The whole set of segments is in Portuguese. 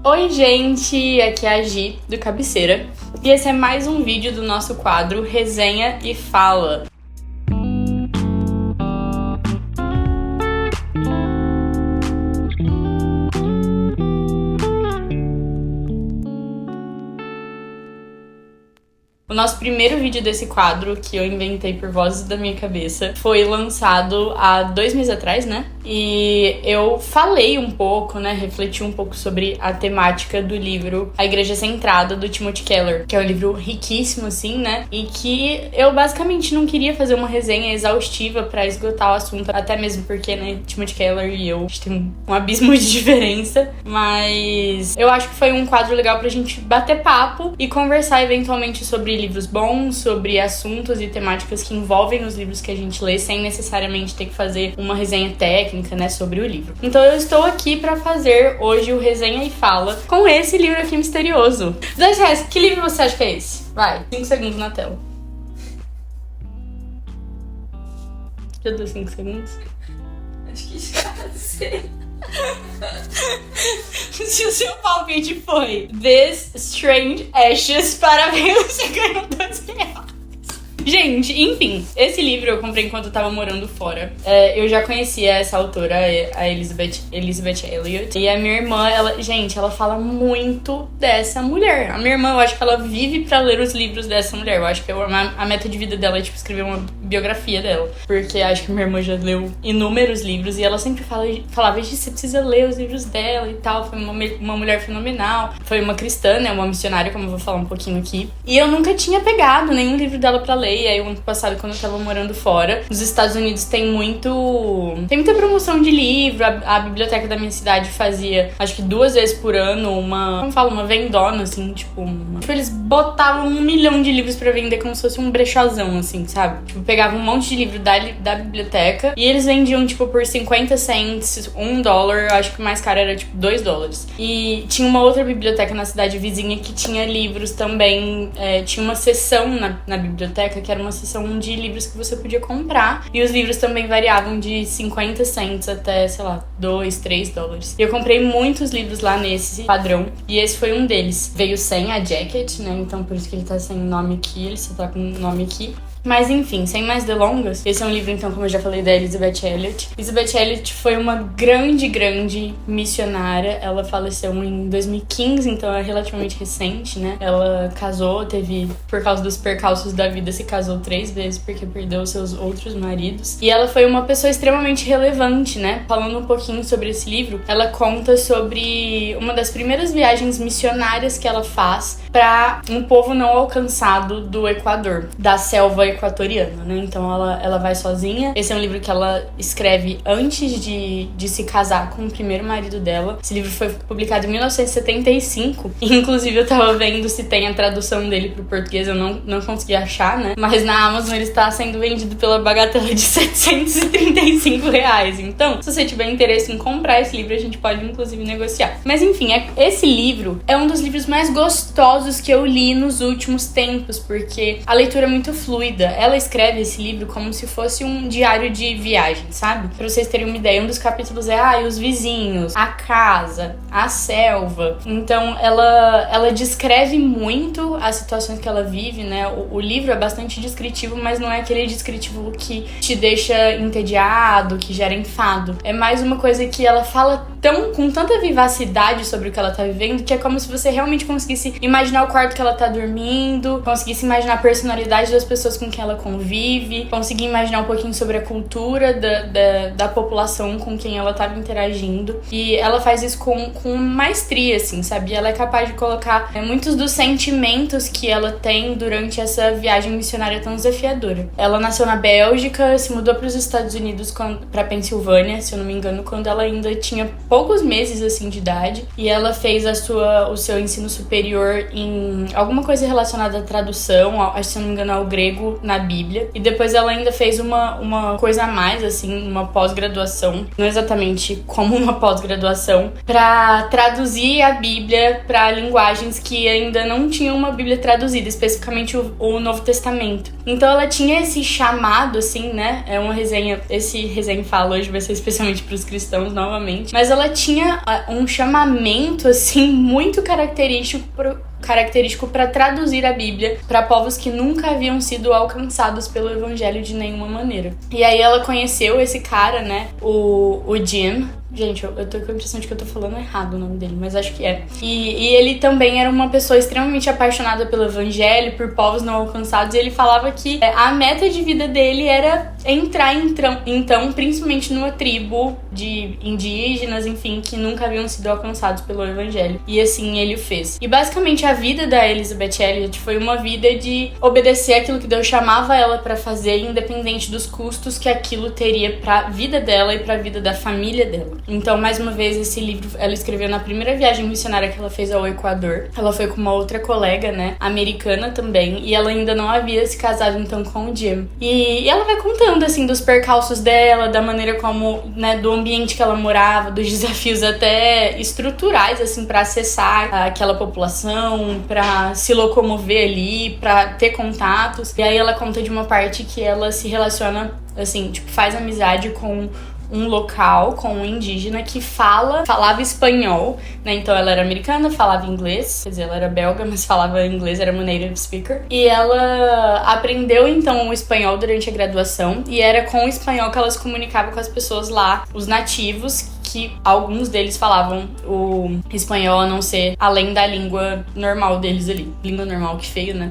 Oi gente, aqui é a Gi, do Cabeceira, e esse é mais um vídeo do nosso quadro Resenha e Fala. O nosso primeiro vídeo desse quadro, que eu inventei por vozes da minha cabeça, foi lançado há 2 meses atrás, né? E eu falei um pouco, né? Refleti um pouco sobre a temática do livro A Igreja Centrada, do Timothy Keller, que é um livro riquíssimo, assim, né? E que eu basicamente não queria fazer uma resenha exaustiva pra esgotar o assunto, até mesmo porque, né, Timothy Keller e eu, a gente tem um abismo de diferença, mas eu acho que foi um quadro legal pra gente bater papo e conversar eventualmente sobre livros bons, sobre assuntos e temáticas que envolvem os livros que a gente lê, sem necessariamente ter que fazer uma resenha técnica, né, sobre o livro. Então eu estou aqui pra fazer hoje o Resenha e Fala com esse livro aqui misterioso. R$2, que livro você acha que é esse? Vai, 5 segundos na tela. Já deu 5 segundos? Acho que já sei. Se o seu palpite foi This Strange Ashes, parabéns, você ganhou R$2. Gente, enfim, esse livro eu comprei enquanto eu tava morando fora. Eu já conhecia essa autora, a Elizabeth Elliot. E a minha irmã, ela fala muito dessa mulher. A minha irmã, eu acho que ela vive pra ler os livros dessa mulher. Eu acho que a meta de vida dela é, tipo, escrever uma biografia dela. Porque acho que minha irmã já leu inúmeros livros e ela sempre falava, você precisa ler os livros dela e tal. Foi uma mulher fenomenal. Foi uma cristã, né? Uma missionária, como eu vou falar um pouquinho aqui. E eu nunca tinha pegado nenhum livro dela pra ler. E aí, o ano passado, quando eu tava morando fora, nos Estados Unidos tem muita promoção de livro. A biblioteca da minha cidade fazia, acho que 2 vezes por ano, uma vendona, assim, tipo, eles botavam 1 milhão de livros pra vender como se fosse um brechózão, assim, sabe? Tipo, pegavam um monte de livro da biblioteca e eles vendiam, tipo, por 50 cents, $1, acho que o mais caro era, tipo, $2. E tinha uma outra biblioteca na cidade vizinha que tinha livros também, tinha uma seção na biblioteca que era uma seção de livros que você podia comprar. E os livros também variavam de 50 cents até, sei lá, $2, $3. E eu comprei muitos livros lá nesse padrão. E esse foi um deles. Veio sem a jacket, né? Então por isso que ele tá sem o nome aqui. Ele só tá com o nome aqui. Mas enfim, sem mais delongas, esse é um livro, então, como eu já falei, da Elizabeth Elliot. Elizabeth Elliot foi uma grande missionária. Ela faleceu em 2015, então é relativamente recente, né? Ela casou, por causa dos percalços da vida, se casou 3 vezes, porque perdeu seus outros maridos. E ela foi uma pessoa extremamente relevante, né? Falando um pouquinho sobre esse livro, ela conta sobre uma das primeiras viagens missionárias que ela faz para um povo não alcançado do Equador, da selva equatoriana, né? Então ela vai sozinha. Esse é um livro que ela escreve antes de se casar com o primeiro marido dela. Esse livro foi publicado em 1975. E, inclusive, eu tava vendo se tem a tradução dele pro português. Eu não consegui achar, né? Mas na Amazon ele está sendo vendido pela bagatela de R$735. Então, se você tiver interesse em comprar esse livro, a gente pode, inclusive, negociar. Mas, enfim, esse livro é um dos livros mais gostosos que eu li nos últimos tempos, porque a leitura é muito fluida. Ela escreve esse livro como se fosse um diário de viagem, sabe? Pra vocês terem uma ideia, um dos capítulos é os vizinhos, a casa, a selva. Então ela descreve muito as situações que ela vive, né? O livro é bastante descritivo, mas não é aquele descritivo que te deixa entediado, que gera enfado. É mais uma coisa que ela fala com tanta vivacidade sobre o que ela tá vivendo, que é como se você realmente conseguisse imaginar o quarto que ela tá dormindo, conseguisse imaginar a personalidade das pessoas com quem ela convive, conseguir imaginar um pouquinho sobre a cultura da população com quem ela tava interagindo. E ela faz isso com maestria, assim, sabe? Ela é capaz de colocar muitos dos sentimentos que ela tem durante essa viagem missionária tão desafiadora. Ela nasceu na Bélgica, se mudou para os Estados Unidos, pra Pensilvânia, se eu não me engano, quando ela ainda tinha poucos meses, assim, de idade. E ela fez o seu ensino superior em alguma coisa relacionada à tradução, acho que, se eu não me engano, ao grego na Bíblia. E depois ela ainda fez uma coisa a mais, assim, uma pós-graduação, não exatamente como uma pós-graduação, pra traduzir a Bíblia pra linguagens que ainda não tinham uma Bíblia traduzida, especificamente o Novo Testamento. Então ela tinha esse chamado, assim, né? Esse resenha fala hoje vai ser especialmente pros cristãos, novamente. Mas ela ela tinha um chamamento, assim, muito característico para traduzir a Bíblia para povos que nunca haviam sido alcançados pelo evangelho de nenhuma maneira. E aí ela conheceu esse cara, né, o Jim. Gente, eu tô com a impressão de que eu tô falando errado o nome dele, mas acho que é. E ele também era uma pessoa extremamente apaixonada pelo evangelho, por povos não alcançados, e ele falava que a meta de vida dele era entrar, então, principalmente numa tribo de indígenas, enfim, que nunca haviam sido alcançados pelo evangelho. E assim ele o fez. E basicamente a vida da Elisabeth Elliot foi uma vida de obedecer aquilo que Deus chamava ela pra fazer, independente dos custos que aquilo teria pra vida dela e pra vida da família dela. Então, mais uma vez, esse livro ela escreveu na primeira viagem missionária que ela fez ao Equador. Ela foi com uma outra colega, né, americana também, e ela ainda não havia se casado, então, com o Jim. E ela vai contando, assim, dos percalços dela, da maneira como, né, do ambiente que ela morava, dos desafios até estruturais, assim, pra acessar aquela população, pra se locomover ali, pra ter contatos. E aí ela conta de uma parte que ela se relaciona, assim, tipo, faz amizade com um local, com um indígena que falava espanhol, né? Então ela era americana, falava inglês, quer dizer, ela era belga, mas falava inglês, era uma native speaker. E ela aprendeu então o espanhol durante a graduação, e era com o espanhol que ela se comunicava com as pessoas lá, os nativos, que alguns deles falavam o espanhol a não ser além da língua normal deles ali. Língua normal, que feio, né?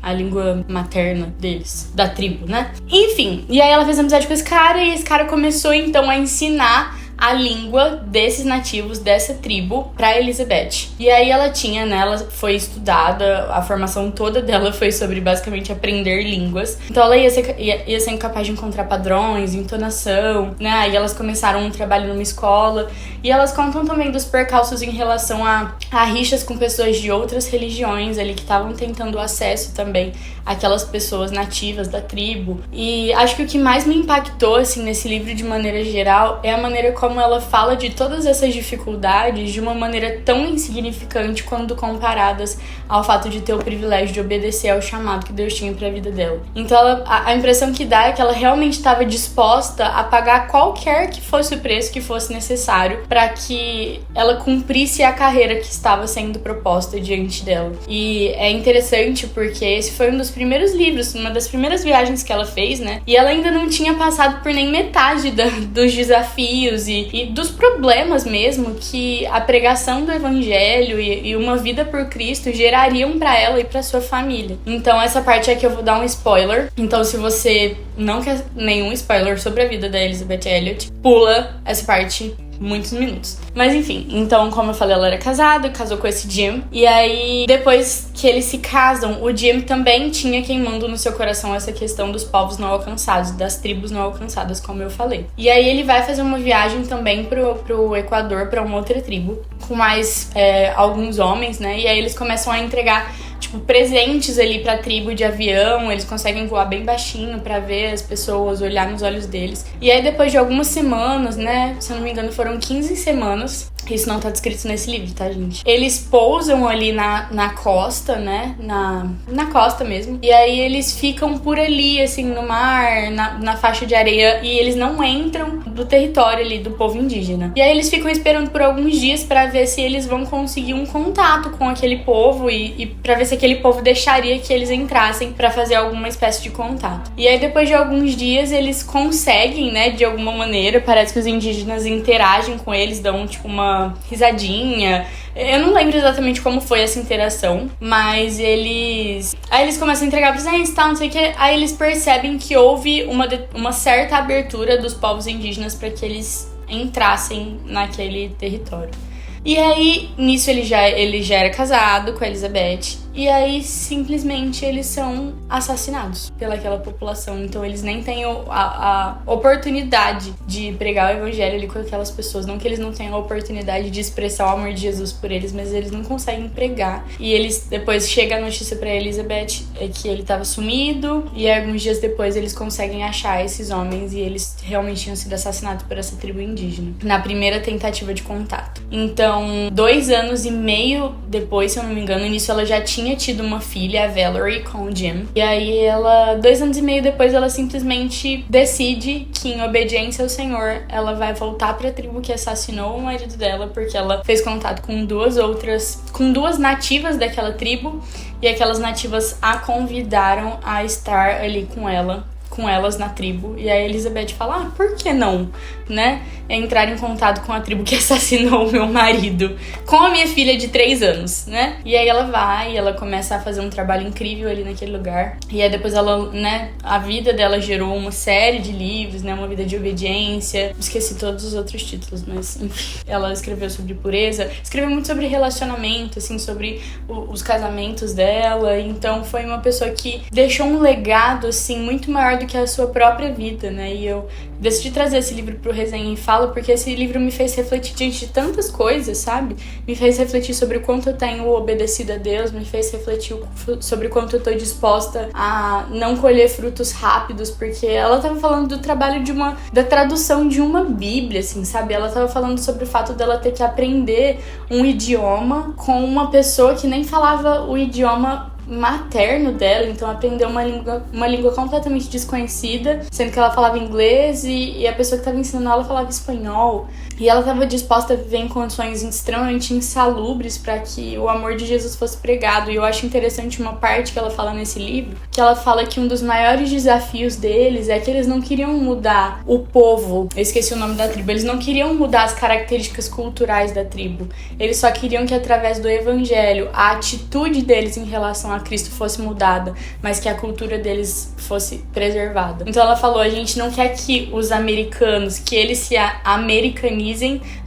A língua materna deles, da tribo, né? Enfim, e aí ela fez amizade com esse cara, e esse cara começou então a ensinar a língua desses nativos, dessa tribo, pra Elisabeth. E aí ela tinha, né, ela foi estudada, a formação toda dela foi sobre basicamente aprender línguas. Então ela ia ser capaz de encontrar padrões, entonação, né? Aí elas começaram um trabalho numa escola, e elas contam também dos percalços em relação a rixas com pessoas de outras religiões ali que estavam tentando acesso também àquelas pessoas nativas da tribo. E acho que o que mais me impactou, assim, nesse livro de maneira geral é a maneira como ela fala de todas essas dificuldades de uma maneira tão insignificante quando comparadas ao fato de ter o privilégio de obedecer ao chamado que Deus tinha pra vida dela. Então a impressão que dá é que ela realmente estava disposta a pagar qualquer que fosse o preço que fosse necessário para que ela cumprisse a carreira que estava sendo proposta diante dela. E é interessante porque esse foi um dos primeiros livros, uma das primeiras viagens que ela fez, né? E ela ainda não tinha passado por nem metade dos desafios e dos problemas mesmo que a pregação do evangelho e uma vida por Cristo gerariam pra ela e pra sua família. Então essa parte aqui eu vou dar um spoiler. Então se você não quer nenhum spoiler sobre a vida da Elisabeth Elliot, pula essa parte muitos minutos. Mas enfim, então como eu falei, ela era casada, casou com esse Jim, e aí depois que eles se casam, o Jim também tinha queimando no seu coração essa questão dos povos não alcançados, das tribos não alcançadas, como eu falei. E aí ele vai fazer uma viagem também pro Equador, pra uma outra tribo, com mais alguns homens, né, e aí eles começam a entregar tipo, presentes ali pra tribo de avião, eles conseguem voar bem baixinho pra ver as pessoas, olhar nos olhos deles. E aí depois de algumas semanas, né, se eu não me engano foram 15 semanas, isso não tá descrito nesse livro, tá, gente? Eles pousam ali na costa, né, na costa mesmo, e aí eles ficam por ali, assim, no mar, na faixa de areia, e eles não entram do território ali do povo indígena. E aí eles ficam esperando por alguns dias pra ver se eles vão conseguir um contato com aquele povo e pra ver se aquele povo deixaria que eles entrassem pra fazer alguma espécie de contato. E aí depois de alguns dias eles conseguem, né, de alguma maneira, parece que os indígenas interagem com eles, dão tipo uma risadinha. Eu não lembro exatamente como foi essa interação, mas aí eles começam a entregar presentes e tal, não sei o que. Aí eles percebem que houve uma certa abertura dos povos indígenas para que eles entrassem naquele território. E aí, nisso ele já era casado com a Elizabeth. E aí, simplesmente, eles são assassinados pelaquela população. Então, eles nem têm a oportunidade de pregar o evangelho ali com aquelas pessoas. Não que eles não tenham a oportunidade de expressar o amor de Jesus por eles, mas eles não conseguem pregar. E eles, depois, chega a notícia pra Elizabeth que ele tava sumido. E aí, alguns dias depois, eles conseguem achar esses homens. E eles realmente tinham sido assassinados por essa tribo indígena. Na primeira tentativa de contato. Então, 2 anos e meio depois, se eu não me engano, nisso ela já tinha tinha tido uma filha, a Valerie, com o Jim. E aí ela, 2 anos e meio depois, ela simplesmente decide que, em obediência ao Senhor, ela vai voltar pra tribo que assassinou o marido dela, porque ela fez contato com duas nativas daquela tribo, e aquelas nativas a convidaram a estar ali com elas na tribo. E a Elizabeth fala, por que não, né? Entrar em contato com a tribo que assassinou o meu marido, com a minha filha de 3 anos, né? E aí ela vai e ela começa a fazer um trabalho incrível ali naquele lugar. E aí depois ela, né, a vida dela gerou uma série de livros, né? Uma vida de obediência. Esqueci todos os outros títulos, mas enfim. Ela escreveu sobre pureza, escreveu muito sobre relacionamento, assim, sobre os casamentos dela. Então foi uma pessoa que deixou um legado, assim, muito maior do que a sua própria vida, né? E eu decidi trazer esse livro pro Resenha e Fala porque esse livro me fez refletir diante de tantas coisas, sabe? Me fez refletir sobre o quanto eu tenho obedecido a Deus, me fez refletir sobre o quanto eu tô disposta a não colher frutos rápidos, porque ela tava falando do trabalho da tradução de uma Bíblia, assim, sabe? Ela tava falando sobre o fato dela ter que aprender um idioma com uma pessoa que nem falava o idioma materno dela, então aprendeu uma língua completamente desconhecida, sendo que ela falava inglês e a pessoa que estava ensinando ela falava espanhol, e ela estava disposta a viver em condições extremamente insalubres para que o amor de Jesus fosse pregado. E eu acho interessante uma parte que ela fala nesse livro, que ela fala que um dos maiores desafios deles é que eles não queriam mudar o povo, eu esqueci o nome da tribo, eles não queriam mudar as características culturais da tribo, eles só queriam que através do evangelho a atitude deles em relação a Cristo fosse mudada, mas que a cultura deles fosse preservada. Então ela falou, a gente não quer que os americanos, que eles se americanizem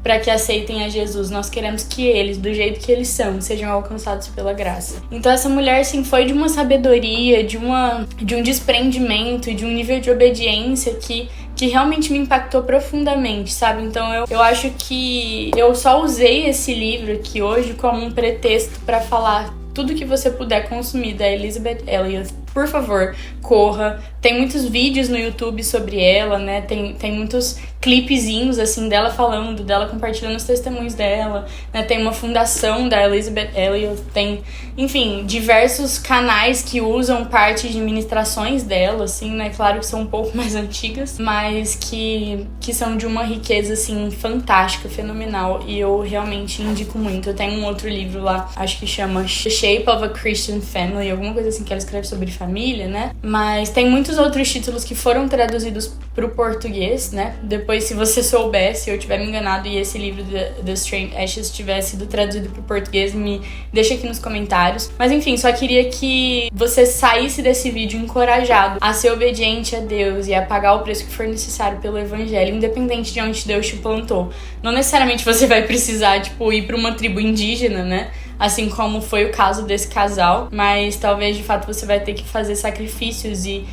para que aceitem a Jesus, nós queremos que eles, do jeito que eles são, sejam alcançados pela graça. Então essa mulher, assim, foi de uma sabedoria, de um desprendimento, de um nível de obediência que realmente me impactou profundamente, sabe? Então eu acho que eu só usei esse livro aqui hoje como um pretexto para falar tudo que você puder consumir da Elizabeth Elliot. Por favor, corra. Tem muitos vídeos no YouTube sobre ela, né? Tem muitos clipezinhos, assim, dela falando, dela compartilhando os testemunhos dela, né? Tem uma fundação da Elizabeth Elliot, tem, enfim, diversos canais que usam parte de ministrações dela, assim, né? Claro que são um pouco mais antigas, mas que são de uma riqueza, assim, fantástica, fenomenal, e eu realmente indico muito. Eu tenho um outro livro lá, acho que chama The Shape of a Christian Family, alguma coisa assim que ela escreve sobre família, né? Mas tem muitos outros títulos que foram traduzidos pro português, né? Depois, se você souber, se eu tiver me enganado e esse livro The Strange Ashes tiver sido traduzido pro português, me deixa aqui nos comentários. Mas enfim, só queria que você saísse desse vídeo encorajado a ser obediente a Deus e a pagar o preço que for necessário pelo evangelho, independente de onde Deus te plantou. Não necessariamente você vai precisar, tipo, ir pra uma tribo indígena, né? Assim como foi o caso desse casal, mas talvez de fato você vai ter que fazer sacrifícios e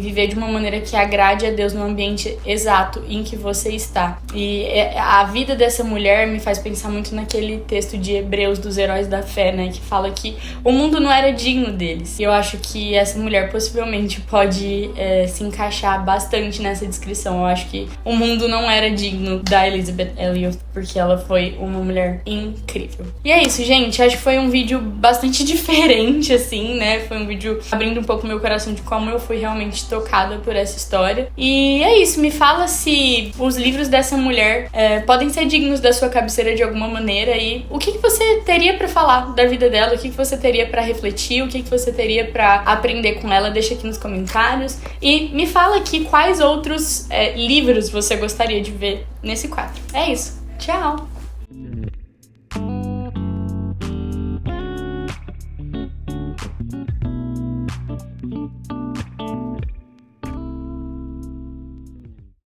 viver de uma maneira que agrade a Deus no ambiente exato em que você está. E a vida dessa mulher me faz pensar muito naquele texto de Hebreus dos heróis da fé, né, que fala que o mundo não era digno deles. E eu acho que essa mulher possivelmente pode se encaixar bastante nessa descrição. Eu acho que o mundo não era digno da Elizabeth Elliot, porque ela foi uma mulher incrível. E é isso, gente. Acho que foi um vídeo bastante diferente, assim, né? Foi um vídeo abrindo um pouco meu coração de como eu fui realmente tocada por essa história. E é isso, me fala se os livros dessa mulher podem ser dignos da sua cabeceira de alguma maneira, e o que você teria pra falar da vida dela, o que você teria pra refletir, o que você teria pra aprender com ela, deixa aqui nos comentários. E me fala aqui quais outros livros você gostaria de ver nesse quadro. É isso, tchau!